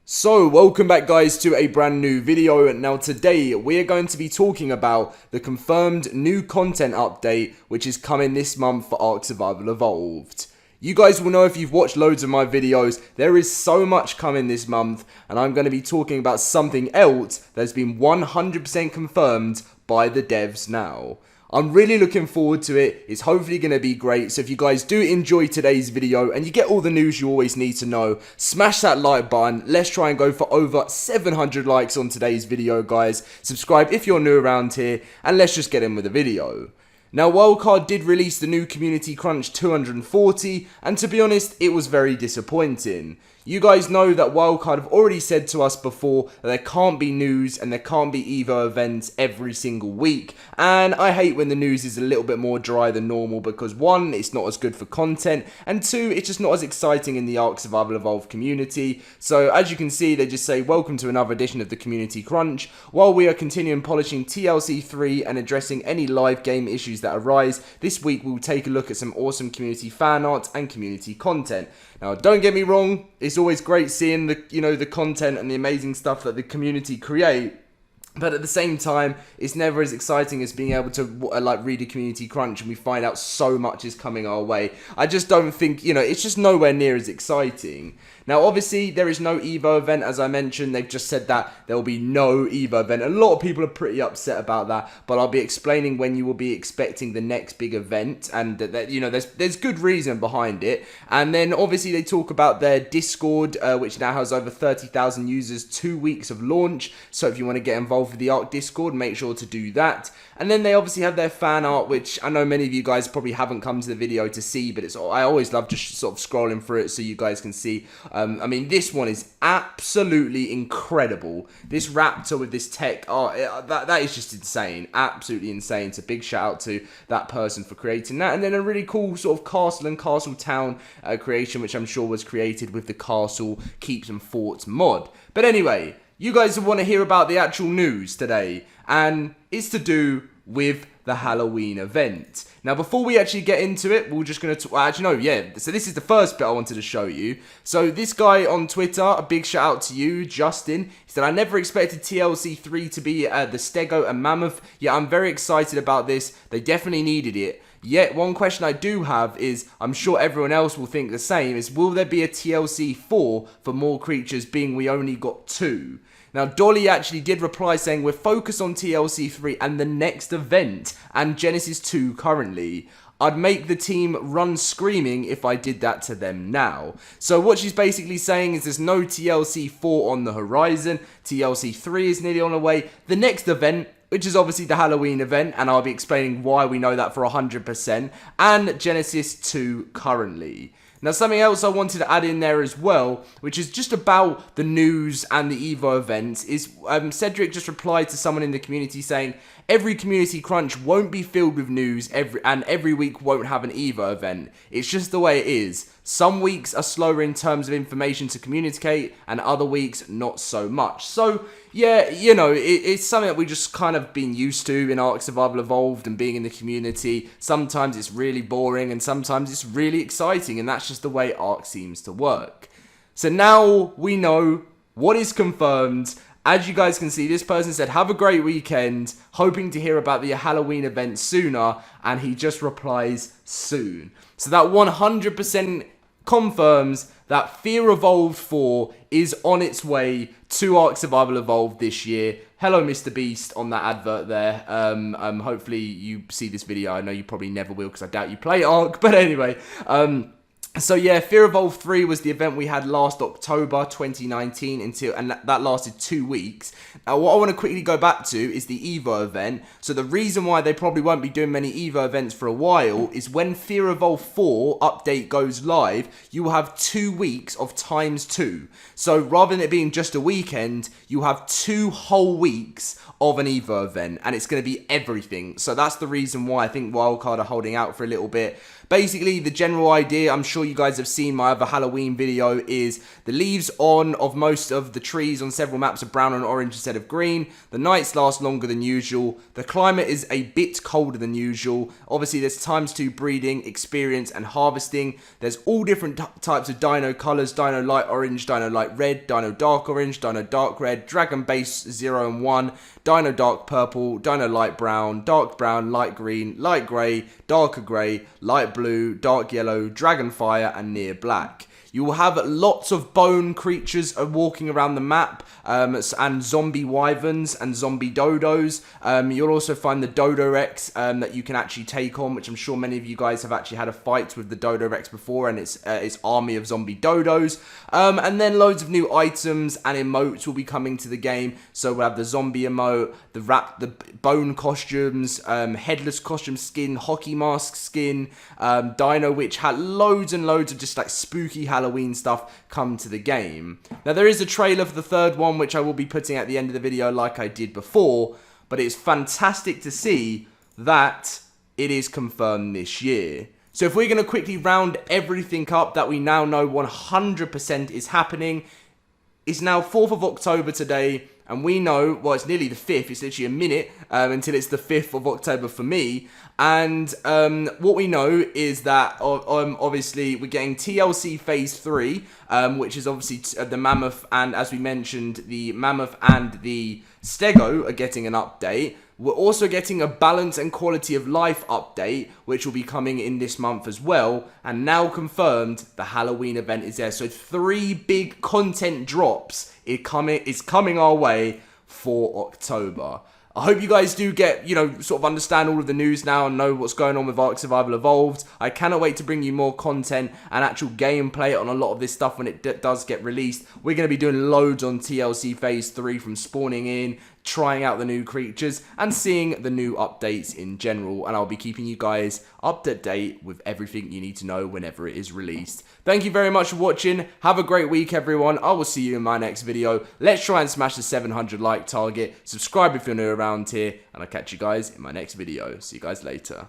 So, welcome back guys to a brand new video. Now today we are going to be talking about the confirmed new content update which is coming this month for ARK Survival Evolved. You guys will know if you've watched loads of my videos, there is so much coming this month, and I'm going to be talking about something else that's been 100% confirmed by the devs now. I'm really looking forward to it. It's hopefully going to be great. So if you guys do enjoy today's video and you get all the news you always need to know, smash that like button. Let's try and go for over 700 likes on today's video, guys. Subscribe if you're new around here, and let's just get in with the video. Now, Wildcard did release the new Community Crunch 240, and to be honest, it was very disappointing. You guys know that Wildcard have already said to us before that there can't be news and there can't be Evo events every single week. And I hate when the news is a little bit more dry than normal because one, it's not as good for content, and two, it's just not as exciting in the ARK Survival Evolved community. So as you can see, they just say, welcome to another edition of the Community Crunch. While we are continuing polishing TLC 3 and addressing any live game issues that arise, this week we'll take a look at some awesome community fan art and community content. Now, don't get me wrong, it's always great seeing the content and the amazing stuff that the community create. But at the same time, it's never as exciting as being able to read a community crunch and we find out so much is coming our way. I just don't think, it's just nowhere near as exciting. Now, obviously, there is no Evo event, as I mentioned. They've just said that there will be no Evo event. A lot of people are pretty upset about that, but I'll be explaining when you will be expecting the next big event, and that there's good reason behind it. And then, obviously, they talk about their Discord, which now has over 30,000 users, 2 weeks of launch. So if you want to get involved with the ARK Discord, make sure to do that. And then they obviously have their fan art, which I know many of you guys probably haven't come to the video to see, but I always love just sort of scrolling through it so you guys can see. I mean, this one is absolutely incredible. This raptor with this tech art, that is just insane. Absolutely insane. So big shout out to that person for creating that. And then a really cool sort of castle and castle town creation, which I'm sure was created with the Castle Keeps and Forts mod. But anyway, you guys want to hear about the actual news today, and it's to do with the Halloween event. Now, before we actually get into it, we're just going to... So this is the first bit I wanted to show you. So this guy on Twitter, a big shout out to you, Justin. He said, I never expected TLC 3 to be the Stego and Mammoth. Yeah, I'm very excited about this. They definitely needed it. Yet, one question I do have is, I'm sure everyone else will think the same, is will there be a TLC 4 for more creatures, being we only got 2? Now, Dolly actually did reply saying, we're focused on TLC 3 and the next event, and Genesis 2 currently. I'd make the team run screaming if I did that to them now. So what she's basically saying is there's no TLC 4 on the horizon, TLC 3 is nearly on the way. The next event, which is obviously the Halloween event, and I'll be explaining why we know that for 100%, and Genesis 2 currently. Now, something else I wanted to add in there as well, which is just about the news and the Evo events, is Cedric just replied to someone in the community saying, every community crunch won't be filled with news, and every week won't have an Evo event. It's just the way it is. Some weeks are slower in terms of information to communicate, and other weeks not so much. So, yeah, it's something that we just kind of been used to in ARK Survival Evolved and being in the community. Sometimes it's really boring, and sometimes it's really exciting, and that's just the way ARK seems to work. So now we know what is confirmed. As you guys can see, this person said, have a great weekend, hoping to hear about the Halloween event sooner, and he just replies, soon. So that 100% confirms that Fear Evolved 4 is on its way to ARK Survival Evolved this year. Hello, Mr. Beast, on that advert there. Hopefully you see this video. I know you probably never will, because I doubt you play ARK, but anyway, so yeah, Fear Evolved 3 was the event we had last October 2019 and that lasted 2 weeks. Now, what I want to quickly go back to is the Evo event. So the reason why they probably won't be doing many Evo events for a while is when Fear Evolved 4 update goes live, you will have 2 weeks of ×2. So rather than it being just a weekend, you have 2 whole weeks of an Evo event, and it's going to be everything. So that's the reason why I think Wildcard are holding out for a little bit. Basically, the general idea, I'm sure you guys have seen my other Halloween video, is the leaves of most of the trees on several maps are brown and orange instead of green. The nights last longer than usual. The climate is a bit colder than usual. Obviously, there's ×2 breeding, experience, and harvesting. There's all different types of dino colors: dino light orange, dino light red, dino dark orange, dino dark red, dragon base 0 and 1, dino dark purple, dino light brown, light green, light grey, darker grey, light blue, dark yellow, dragon fire, and near black. You will have lots of bone creatures walking around the map, and zombie wyverns and zombie dodos. You'll also find the Dodo Rex that you can actually take on, which I'm sure many of you guys have actually had a fight with the Dodo Rex before, and its army of zombie dodos. And then loads of new items and emotes will be coming to the game. So we'll have the zombie emote, the bone costumes, headless costume skin, hockey mask skin, Dino Witch hat, loads and loads of just like spooky Halloween stuff come to the game. Now there is a trailer for the third one, which I will be putting at the end of the video like I did before, but it's fantastic to see that it is confirmed this year. So if we're going to quickly round everything up that we now know 100% is happening, it's now 4th of October today, and we know, well, it's nearly the 5th, it's literally a minute until it's the 5th of October for me, and what we know is that, obviously, we're getting TLC Phase 3, which is obviously the Mammoth, and as we mentioned, the Mammoth and the Stego are getting an update. We're also getting a balance and quality of life update, which will be coming in this month as well. And now confirmed, the Halloween event is there. So 3 big content drops is coming our way for October. I hope you guys do get, sort of understand all of the news now and know what's going on with ARK Survival Evolved. I cannot wait to bring you more content and actual gameplay on a lot of this stuff when it does get released. We're going to be doing loads on TLC Phase 3, from spawning in, trying out the new creatures, and seeing the new updates in general. And I'll be keeping you guys up to date with everything you need to know whenever it is released. Thank you very much for watching. Have a great week, everyone. I will see you in my next video. Let's try and smash the 700 like target. Subscribe if you're new around here, and I'll catch you guys in my next video. See you guys later.